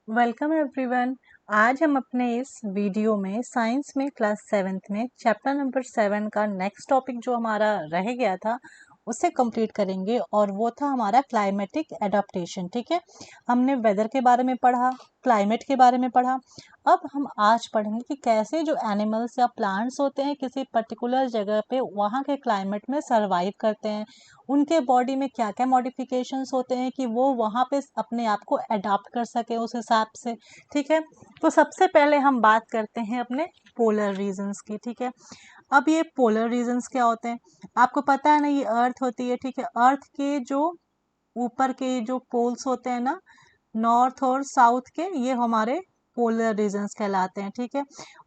Welcome everyone. आज हम अपने इस वीडियो में साइंस में क्लास 7th में चैप्टर नंबर 7 का नेक्स्ट टॉपिक जो हमारा रह गया था उसे कंप्लीट करेंगे और वो था हमारा क्लाइमेटिक एडाप्टेशन। ठीक है, हमने वेदर के बारे में पढ़ा, क्लाइमेट के बारे में पढ़ा। अब हम आज पढ़ेंगे कि कैसे जो एनिमल्स या प्लांट्स होते हैं किसी पर्टिकुलर जगह पे वहाँ के क्लाइमेट में सरवाइव करते हैं, उनके बॉडी में क्या क्या मॉडिफिकेशंस होते हैं कि वो वहाँ पे अपने आप को अडाप्ट कर सके उस हिसाब से। ठीक है, तो सबसे पहले हम बात करते हैं अपने पोलर रीजन्स की। ठीक है, अब ये पोलर रीजन्स क्या होते हैं आपको पता है ना, ये अर्थ होती है। ठीक है, अर्थ के जो ऊपर के जो पोल्स होते हैं ना, नॉर्थ और साउथ के, ये हमारे पोलर रीजन्स कहलाते हैं। ठीक है,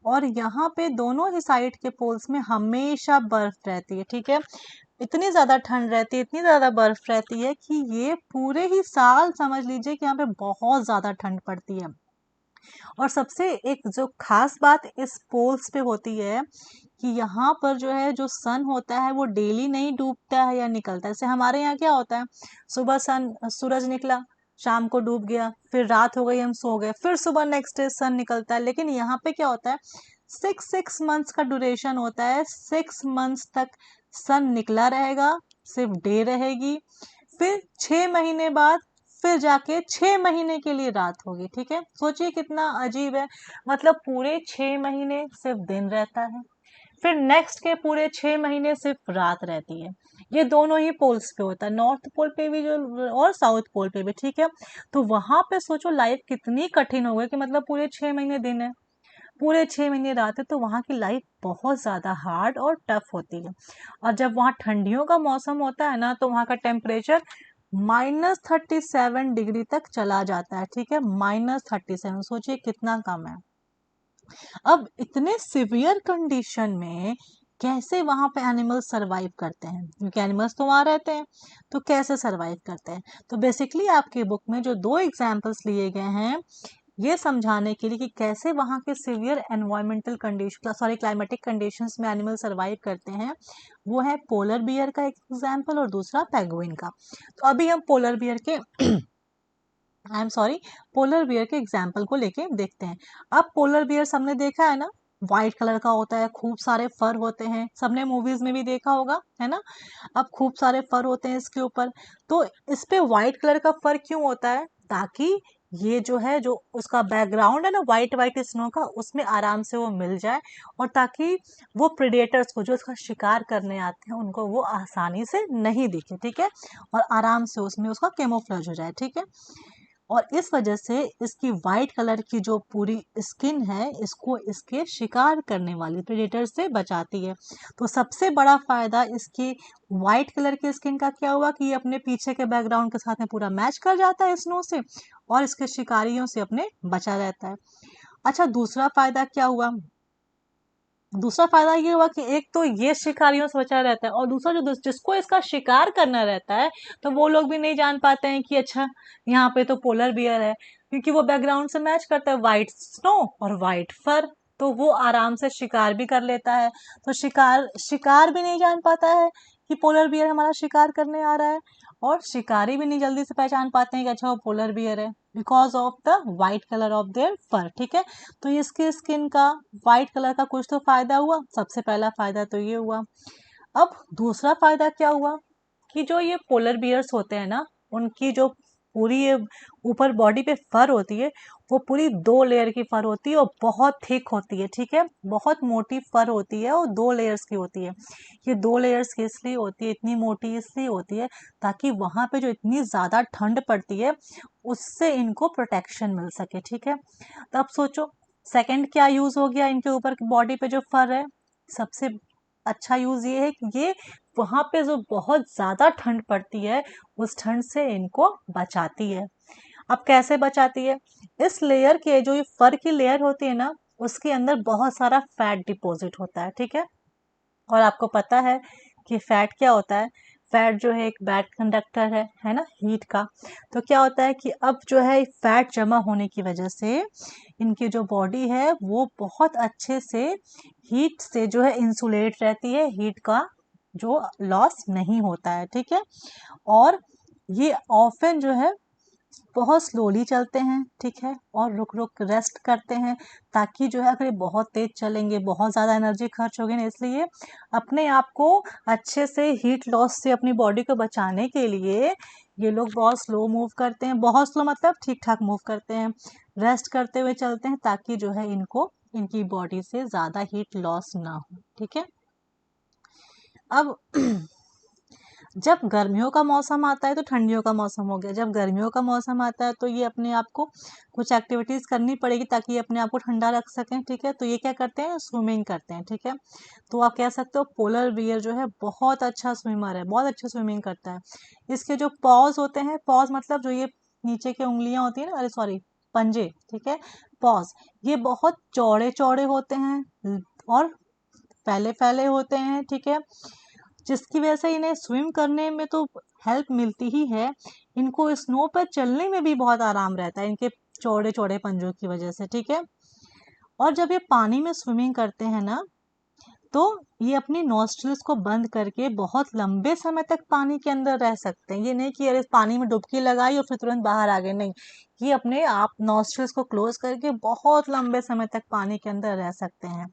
और यहाँ पे दोनों ही साइड के पोल्स में हमेशा बर्फ रहती है। ठीक है, इतनी ज़्यादा ठंड रहती है, इतनी ज़्यादा बर्फ रहती है कि ये पूरे ही साल समझ लीजिए कि यहाँ पे बहुत ज़्यादा ठंड पड़ती है। और सबसे एक जो खास बात इस पोल्स पे होती है कि यहाँ पर जो है जो सन होता है वो डेली नहीं डूबता है या निकलता है। जैसे हमारे यहाँ क्या होता है, सुबह सूरज निकला, शाम को डूब गया, फिर रात हो गई, हम सो गए, फिर सुबह नेक्स्ट डे सन निकलता है। लेकिन यहाँ पे क्या होता है, 6 मंथ्स का ड्यूरेशन होता है। 6 मंथ्स तक सन निकला रहेगा, सिर्फ डे रहेगी, फिर 6 महीने बाद फिर जाके 6 महीने के लिए रात होगी। ठीक है, सोचिए कितना अजीब है, मतलब पूरे 6 महीने सिर्फ दिन रहता है, फिर नेक्स्ट के पूरे 6 महीने सिर्फ रात रहती है। ये दोनों ही पोल्स पे होता है, नॉर्थ पोल पे भी जो और साउथ पोल पे भी। ठीक है, तो वहां पे सोचो लाइफ कितनी कठिन हो गई कि मतलब पूरे 6 महीने दिन है, पूरे 6 महीने रात है, तो वहाँ की लाइफ बहुत ज़्यादा हार्ड और टफ होती है। और जब वहाँ ठंडियों का मौसम होता है ना, तो वहाँ का टेम्परेचर -37 डिग्री तक चला जाता है। ठीक है, -37, सोचिए कितना कम है। अब इतने सिवियर कंडीशन में कैसे वहां पे एनिमल्स सरवाइव करते हैं, क्योंकि एनिमल्स तो वहां रहते हैं, तो कैसे सरवाइव करते हैं। तो बेसिकली आपकी बुक में जो 2 एग्जाम्पल्स लिए गए हैं ये समझाने के लिए कि कैसे वहाँ के severe environmental condition, sorry climatic conditions में एनिमल सरवाइव करते हैं, वो है पोलर बियर का एक एग्जाम्पल और दूसरा पेंगुइन का। तो अभी हम पोलर बियर के I am sorry polar bear के एग्जाम्पल को लेके देखते हैं। अब पोलर बियर सबने देखा है ना, व्हाइट कलर का होता है, खूब सारे फर होते हैं, सबने मूवीज में भी देखा होगा, है ना। अब खूब सारे फर होते हैं इसके ऊपर, तो इस पे व्हाइट कलर का फर क्यों होता है, ताकि ये जो है जो उसका बैकग्राउंड है ना व्हाइट व्हाइट स्नो का, उसमें आराम से वो मिल जाए, और ताकि वो प्रेडेटर्स को जो उसका शिकार करने आते हैं उनको वो आसानी से नहीं दिखे। ठीक है, और आराम से उसमें उसका कैमोफ्लेज हो जाए। ठीक है, और इस वजह से इसकी वाइट कलर की जो पूरी स्किन है इसको इसके शिकार करने वाली प्रेडेटर से बचाती है। तो सबसे बड़ा फायदा इसकी वाइट कलर की स्किन का क्या हुआ कि ये अपने पीछे के बैकग्राउंड के साथ में पूरा मैच कर जाता है स्नो से, और इसके शिकारियों से अपने बचा रहता है। अच्छा, दूसरा फायदा क्या हुआ, दूसरा फायदा ये हुआ कि एक तो ये शिकारियों से बचा रहता है, और दूसरा जो जिसको इसका शिकार करना रहता है, तो वो लोग भी नहीं जान पाते हैं कि अच्छा यहाँ पे तो पोलर बियर है, क्योंकि वो बैकग्राउंड से मैच करता है, वाइट स्नो और वाइट फर, तो वो आराम से शिकार भी कर लेता है। तो शिकार शिकार भी नहीं जान पाता है कि पोलर बियर हमारा शिकार करने आ रहा है, और शिकारी भी नहीं जल्दी से पहचान पाते हैं कि अच्छा वो पोलर बियर है, because of the white colour of their fur. ठीक है, तो इसके स्किन का वाइट कलर का कुछ तो फायदा हुआ, सबसे पहला फायदा तो ये हुआ। अब दूसरा फायदा क्या हुआ कि जो ये पोलर बियर्स होते हैं ना, उनकी जो पूरी ये ऊपर बॉडी पे फर होती है, वो पूरी 2 लेयर की फर होती है और बहुत थिक होती है। ठीक है, बहुत मोटी फर होती है और 2 लेयर्स की होती है। ये 2 लेयर्स की इसलिए होती है, इतनी मोटी इसलिए होती है, ताकि वहां पे जो इतनी ज्यादा ठंड पड़ती है उससे इनको प्रोटेक्शन मिल सके। ठीक है, तो अब सोचो सेकंड क्या यूज हो गया इनके ऊपर बॉडी पे जो फर है, सबसे अच्छा यूज ये है कि ये वहां पे जो बहुत ज्यादा ठंड पड़ती है उस ठंड से इनको बचाती है। अब कैसे बचाती है, इस लेयर के जो ये फर की लेयर होती है ना, उसके अंदर बहुत सारा फैट डिपॉजिट होता है। ठीक है, और आपको पता है कि फैट क्या होता है, फैट जो है एक बैड कंडक्टर है ना, हीट का। तो क्या होता है कि अब जो है फैट जमा होने की वजह से इनकी जो बॉडी है वो बहुत अच्छे से हीट से जो है इंसुलेट रहती है, हीट का जो लॉस नहीं होता है। ठीक है, और ये ऑफन जो है बहुत स्लोली चलते हैं, ठीक है, और रुक रुक रेस्ट करते हैं, ताकि जो है अगर ये बहुत तेज चलेंगे बहुत ज़्यादा एनर्जी खर्च होगी ना, इसलिए अपने आप को अच्छे से हीट लॉस से अपनी बॉडी को बचाने के लिए ये लोग बहुत स्लो मूव करते हैं, बहुत स्लो मतलब ठीक ठाक मूव करते हैं, रेस्ट करते हुए चलते हैं, ताकि जो है इनको इनकी बॉडी से ज़्यादा हीट लॉस ना हो, ठीक है। अब जब गर्मियों का मौसम आता है तो ठंडियों का मौसम हो गया, जब गर्मियों का मौसम आता है तो ये अपने आप को कुछ एक्टिविटीज़ करनी पड़ेगी ताकि ये अपने आप को ठंडा रख सकें, ठीक है। तो ये क्या करते हैं, स्विमिंग करते हैं, ठीक है। तो आप कह सकते हो पोलर बियर जो है बहुत अच्छा स्विमर है, बहुत अच्छी स्विमिंग करता है। इसके जो पॉज होते हैं, पॉज मतलब जो ये नीचे की उंगलियां होती है ना, अरे सॉरी पंजे, ठीक है, पॉज, ये बहुत चौड़े चौड़े होते हैं और फैले फैले होते हैं, ठीक है, जिसकी वजह से इन्हें स्विम करने में तो हेल्प मिलती ही है, इनको स्नो पर चलने में भी बहुत आराम रहता है इनके चौड़े चौड़े पंजों की वजह से, ठीक है। और जब ये पानी में स्विमिंग करते हैं ना, तो ये अपनी नॉस्ट्रल्स को बंद करके बहुत लंबे समय तक पानी के अंदर रह सकते हैं। ये नहीं कि अरे पानी में डुबकी लगाई और फिर तुरंत बाहर आ गए, नहीं, ये अपने आप नॉस्ट्रल्स को क्लोज करके बहुत लंबे समय तक पानी के अंदर रह सकते हैं।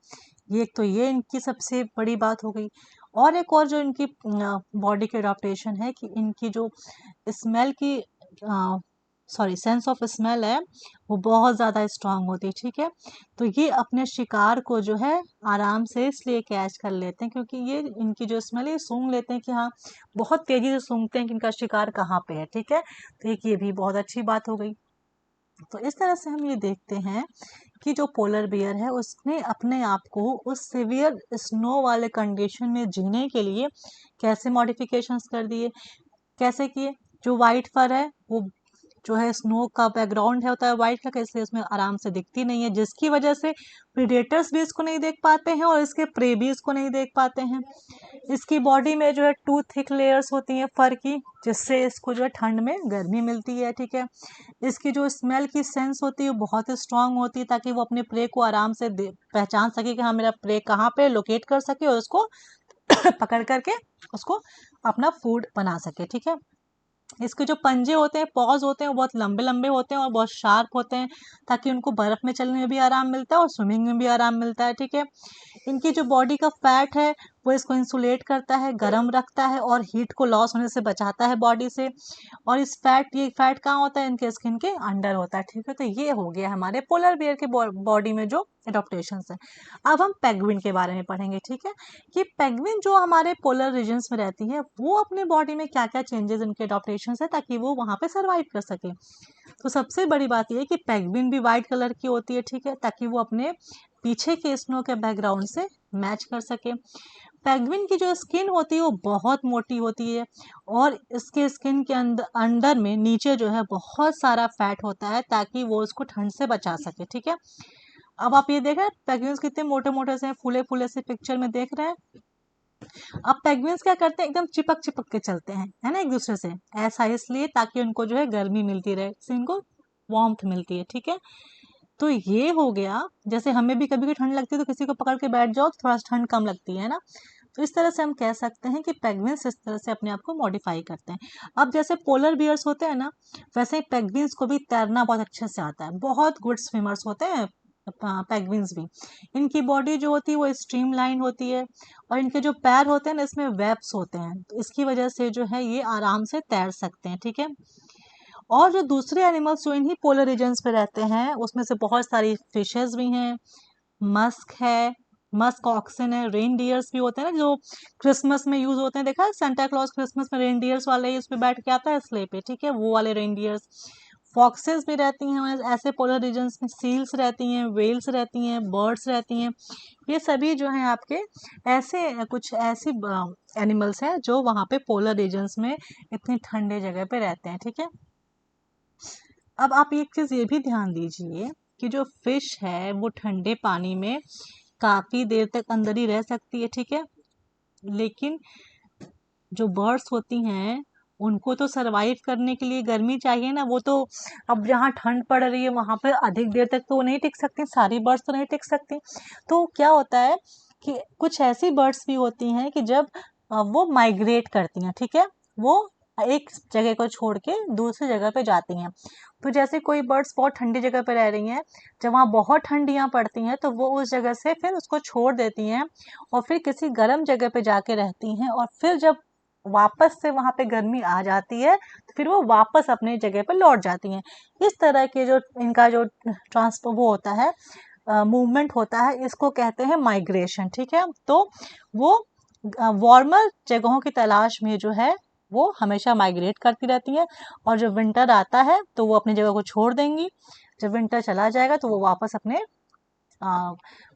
ये इनकी सबसे बड़ी बात हो गई। और एक और जो इनकी बॉडी की अडॉप्टेशन है कि इनकी जो स्मेल की सॉरी सेंस ऑफ स्मेल है वो बहुत ज़्यादा स्ट्रांग होती है, ठीक है। तो ये अपने शिकार को जो है आराम से इसलिए कैच कर लेते हैं क्योंकि ये इनकी जो स्मेल है सूंघ लेते हैं कि हाँ, बहुत तेज़ी से सूंघते हैं कि इनका शिकार कहाँ पे है, ठीक है। तो एक ये भी बहुत अच्छी बात हो गई। तो इस तरह से हम ये देखते हैं कि जो पोलर बियर है उसने अपने आप को उस सिवियर स्नो वाले कंडीशन में जीने के लिए कैसे मॉडिफिकेशंस कर दिए, कैसे किए। जो वाइट फर है वो जो है स्नो का बैकग्राउंड है होता है वाइट कलर का, इसलिए उसमें आराम से दिखती नहीं है, जिसकी वजह से प्रीडेटर्स भी इसको नहीं देख पाते हैं और इसके प्रे भी इसको नहीं देख पाते हैं। इसकी बॉडी में जो है 2 थिक लेयर्स होती हैं फर की, जिससे इसको जो है ठंड में गर्मी मिलती है, ठीक है। इसकी जो स्मेल की सेंस होती है वो बहुत ही स्ट्रांग होती है ताकि वो अपने प्रे को आराम से पहचान सके कि हाँ मेरा प्रे कहाँ पे लोकेट कर सके और उसको पकड़ करके उसको अपना फूड बना सके, ठीक है। इसके जो पंजे होते हैं, पॉज होते हैं, वो बहुत लंबे लंबे होते हैं और बहुत शार्प होते हैं ताकि उनको बर्फ में चलने में भी आराम मिलता है और स्विमिंग में भी आराम मिलता है, ठीक है। इनकी जो बॉडी का फैट है वो इसको इंसुलेट करता है, गर्म रखता है और हीट को लॉस होने से बचाता है बॉडी से। और ये फैट कहाँ होता है, इनके स्किन के अंडर होता है, ठीक है। तो ये हो गया हमारे पोलर बियर के बॉडी में जो एडॉप्टेशन है। अब हम पेंगुइन के बारे में पढ़ेंगे, ठीक है, कि पेंगुइन जो हमारे पोलर रीजन्स में रहती है वो अपने बॉडी में क्या क्या चेंजेस इनके एडॉप्टेशन है ताकि वो वहाँ पे सर्वाइव कर सके। तो सबसे बड़ी बात यह है कि पेंगुइन भी वाइट कलर की होती है, ठीक है, ताकि वो अपने पीछे के स्नो के बैकग्राउंड से मैच कर सके। पेंगुइन की जो स्किन होती है वो बहुत मोटी होती है और इसके स्किन के अंदर अंडर में नीचे जो है बहुत सारा फैट होता है ताकि वो उसको ठंड से बचा सके, ठीक है। अब आप ये देख रहे हैं पेंगुइन्स कितने मोटे मोटे से फूले फूले से पिक्चर में देख रहे हैं। अब पेंगुइन्स क्या करते हैं, एकदम चिपक चिपक के चलते हैं, है ना, एक दूसरे से, ऐसा इसलिए ताकि उनको जो है गर्मी मिलती रहे, इससे उनको वार्मथ मिलती है, ठीक है। तो ये हो गया, जैसे हमें भी कभी कभी ठंड लगती है तो किसी को पकड़ के बैठ जाओ तो थोड़ा सा ठंड कम लगती है ना। तो इस तरह से हम कह सकते हैं कि पेंगुइन्स इस तरह से अपने आप को मॉडिफाई करते हैं। अब जैसे पोलर बियर्स होते हैं ना, वैसे ही पेंगुइन्स को भी तैरना बहुत अच्छे से आता है, बहुत गुड स्विमर्स होते हैं पेंगुइन्स भी। इनकी बॉडी जो होती है वो स्ट्रीमलाइन होती है और इनके जो पैर होते हैं ना इसमें वेब्स होते हैं, तो इसकी वजह से जो है ये आराम से तैर सकते हैं, ठीक है। और जो दूसरे एनिमल्स जो इन्हीं पोलर रीजन्स पे रहते हैं उसमें से बहुत सारी फिशेस भी हैं, मस्क है, मस्क ऑक्सन है, रेनडियर्स भी होते हैं ना जो क्रिसमस में यूज होते हैं, देखा है सेंटा क्लॉज क्रिसमस में रेनडियर्स वाले ही उस पे बैठ के आता है स्ले पे, ठीक है, वो वाले रेनडियर्स। फॉक्सेस भी रहती हैं हमारे ऐसे पोलर रीजन्स में, सील्स रहती हैं, वेल्स रहती हैं, बर्ड्स रहती हैं। ये सभी जो हैं आपके ऐसे कुछ ऐसी एनिमल्स हैं जो वहाँ पे पोलर रीजन्स में इतनी ठंडे जगह पे रहते हैं, ठीक है। अब आप एक चीज़ ये भी ध्यान दीजिए कि जो फिश है वो ठंडे पानी में काफ़ी देर तक अंदर ही रह सकती है, ठीक है, लेकिन जो बर्ड्स होती हैं उनको तो सरवाइव करने के लिए गर्मी चाहिए ना, वो तो अब जहाँ ठंड पड़ रही है वहाँ पर अधिक देर तक तो वो नहीं टिक सकती, सारी बर्ड्स तो नहीं टिक सकती। तो क्या होता है कि कुछ ऐसी बर्ड्स भी होती हैं कि जब वो माइग्रेट करती हैं, ठीक है, वो एक जगह को छोड़ के दूसरी जगह पे जाती हैं। तो जैसे कोई बर्ड्स बहुत ठंडी जगह पे रह रही हैं, जब वहाँ बहुत ठंडियाँ पड़ती हैं तो वो उस जगह से फिर उसको छोड़ देती हैं और फिर किसी गर्म जगह पे जाके रहती हैं, और फिर जब वापस से वहाँ पे गर्मी आ जाती है तो फिर वो वापस अपनी जगह पे लौट जाती हैं। इस तरह के जो इनका जो ट्रांसफर वो होता है, मूवमेंट होता है, इसको कहते हैं माइग्रेशन। ठीक है, तो वो वार्मर जगहों की तलाश में जो है वो हमेशा माइग्रेट करती रहती हैं, और जब विंटर आता है तो वो अपनी जगह को छोड़ देंगी। जब विंटर चला जाएगा तो वो वापस अपने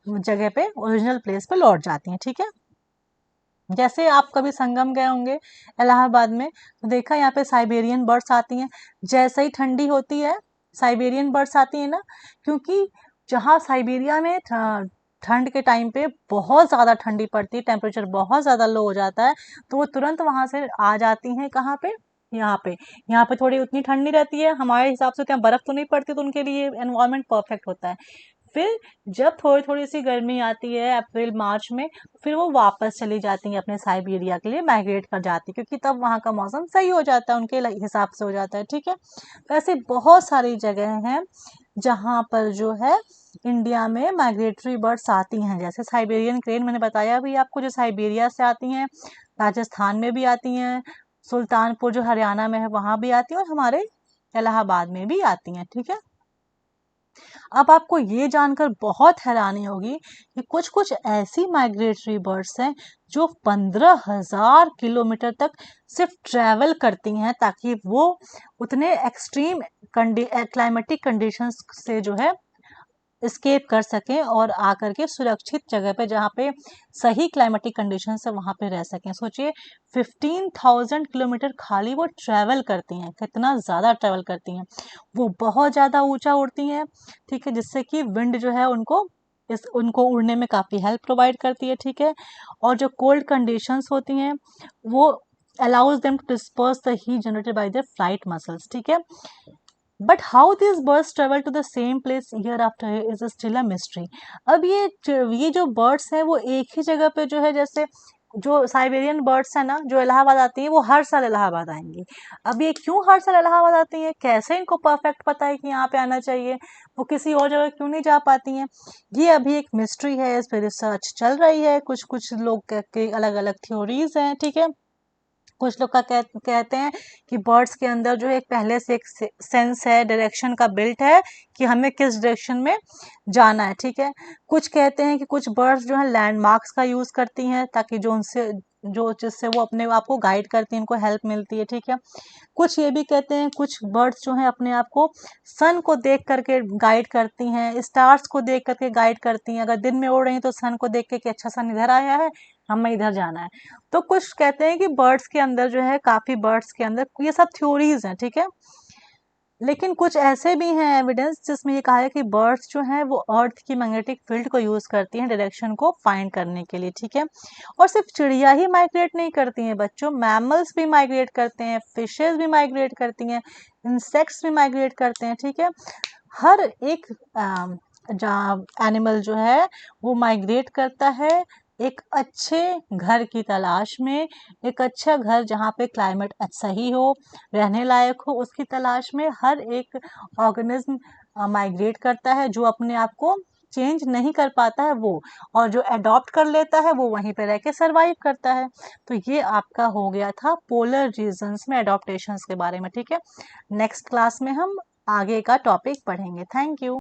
जगह पे, ओरिजिनल प्लेस पे लौट जाती हैं। ठीक है, जैसे आप कभी संगम गए होंगे इलाहाबाद में, तो देखा यहाँ पे साइबेरियन बर्ड्स आती हैं। जैसे ही ठंडी होती है साइबेरियन बर्ड्स आती है ना, क्योंकि जहाँ साइबेरिया में ठंड के टाइम पे बहुत ज़्यादा ठंडी पड़ती है, टेम्परेचर बहुत ज़्यादा लो हो जाता है, तो वो तुरंत वहाँ से आ जाती हैं। कहाँ पे? यहाँ पे। यहाँ पे थोड़ी उतनी ठंड नहीं रहती है, हमारे हिसाब से, क्या बर्फ़ तो नहीं पड़ती, तो उनके लिए एनवायरनमेंट परफेक्ट होता है। फिर जब थोड़ी थोड़ी सी गर्मी आती है अप्रैल मार्च में, फिर वो वापस चली जाती हैं अपने साइबेरिया के लिए, माइग्रेट कर जाती है, क्योंकि तब वहाँ का मौसम सही हो जाता है, उनके हिसाब से हो जाता है। ठीक है, तो ऐसे बहुत सारी जगह हैं जहाँ पर जो है इंडिया में माइग्रेटरी बर्ड्स आती हैं। जैसे साइबेरियन क्रेन मैंने बताया भी आपको, जो साइबेरिया से आती हैं, राजस्थान में भी आती हैं, सुल्तानपुर जो हरियाणा में है वहाँ भी आती हैं, और हमारे इलाहाबाद में भी आती हैं। ठीक है, अब आपको ये जानकर बहुत हैरानी होगी कि कुछ कुछ ऐसी माइग्रेटरी बर्ड्स हैं जो 15,000 किलोमीटर तक सिर्फ ट्रैवल करती हैं, ताकि वो उतने एक्सट्रीम क्लाइमेटिक कंडीशंस से जो है एस्केप कर सकें और आकर के सुरक्षित जगह पे, जहाँ पे सही क्लाइमेटिक कंडीशन है, वहाँ पे रह सकें। सोचिए 15,000 किलोमीटर खाली वो ट्रैवल करती हैं, कितना ज़्यादा ट्रैवल करती हैं। वो बहुत ज़्यादा ऊंचा उड़ती हैं, ठीक है, जिससे कि विंड जो है उनको उड़ने में काफ़ी हेल्प प्रोवाइड करती है। ठीक है, और जो कोल्ड कंडीशंस होती हैं वो allows them to disperse the heat generated by their flight muscles. ठीक है, but how this birds travel to the same place year after year is still a mystery. अब ये जो बर्ड्स हैं वो एक ही जगह पे जो है, जैसे जो साइबेरियन बर्ड्स हैं ना, जो इलाहाबाद आती हैं, वो हर साल इलाहाबाद आएंगी। अब ये क्यों हर साल इलाहाबाद आती हैं, कैसे इनको परफेक्ट पता है कि यहाँ पे आना चाहिए, वो किसी और जगह क्यों नहीं जा पाती हैं, ये अभी एक मिस्ट्री है। इस पर रिसर्च चल रही है, कुछ कुछ लोग के अलग अलग थ्योरीज हैं। ठीक है, कुछ लोग कहते हैं कि बर्ड्स के अंदर जो है एक पहले से एक सेंस है, डायरेक्शन का बिल्ट है कि हमें किस डायरेक्शन में जाना है। ठीक है, कुछ कहते हैं कि कुछ बर्ड्स जो है लैंडमार्क्स का यूज करती हैं, ताकि जिससे वो अपने आप को गाइड करती हैं, उनको हेल्प मिलती है। ठीक है, कुछ ये भी कहते हैं, कुछ बर्ड्स जो हैं अपने आप को सन को देख करके गाइड करती हैं, स्टार्स को देख करके गाइड करती हैं। अगर दिन में उड़ रही हैं तो सन को देख के कि अच्छा सन इधर आया है, हमें इधर जाना है। तो कुछ कहते हैं कि बर्ड्स के अंदर जो है, काफी बर्ड्स के अंदर, ये सब थ्योरीज हैं। ठीक है, लेकिन कुछ ऐसे भी हैं एविडेंस जिसमें ये कहा है कि बर्ड्स जो हैं वो अर्थ की मैग्नेटिक फील्ड को यूज करती हैं डायरेक्शन को फाइंड करने के लिए। ठीक है, और सिर्फ चिड़िया ही माइग्रेट नहीं करती हैं बच्चों, मैमल्स भी माइग्रेट करते हैं, फिशेज भी माइग्रेट करती हैं, इंसेक्ट्स भी माइग्रेट करते हैं। ठीक है, हर एक एनिमल जो है वो माइग्रेट करता है एक अच्छे घर की तलाश में, एक अच्छा घर जहाँ पे क्लाइमेट सही हो, रहने लायक हो, उसकी तलाश में हर एक ऑर्गेनिज्म माइग्रेट करता है। जो अपने आप को चेंज नहीं कर पाता है वो, और जो अडॉप्ट कर लेता है वो वहीं पे रह के सरवाइव करता है। तो ये आपका हो गया था पोलर रीजन्स में अडॉप्टेशंस के बारे में। ठीक है, नेक्स्ट क्लास में हम आगे का टॉपिक पढ़ेंगे। Thank you.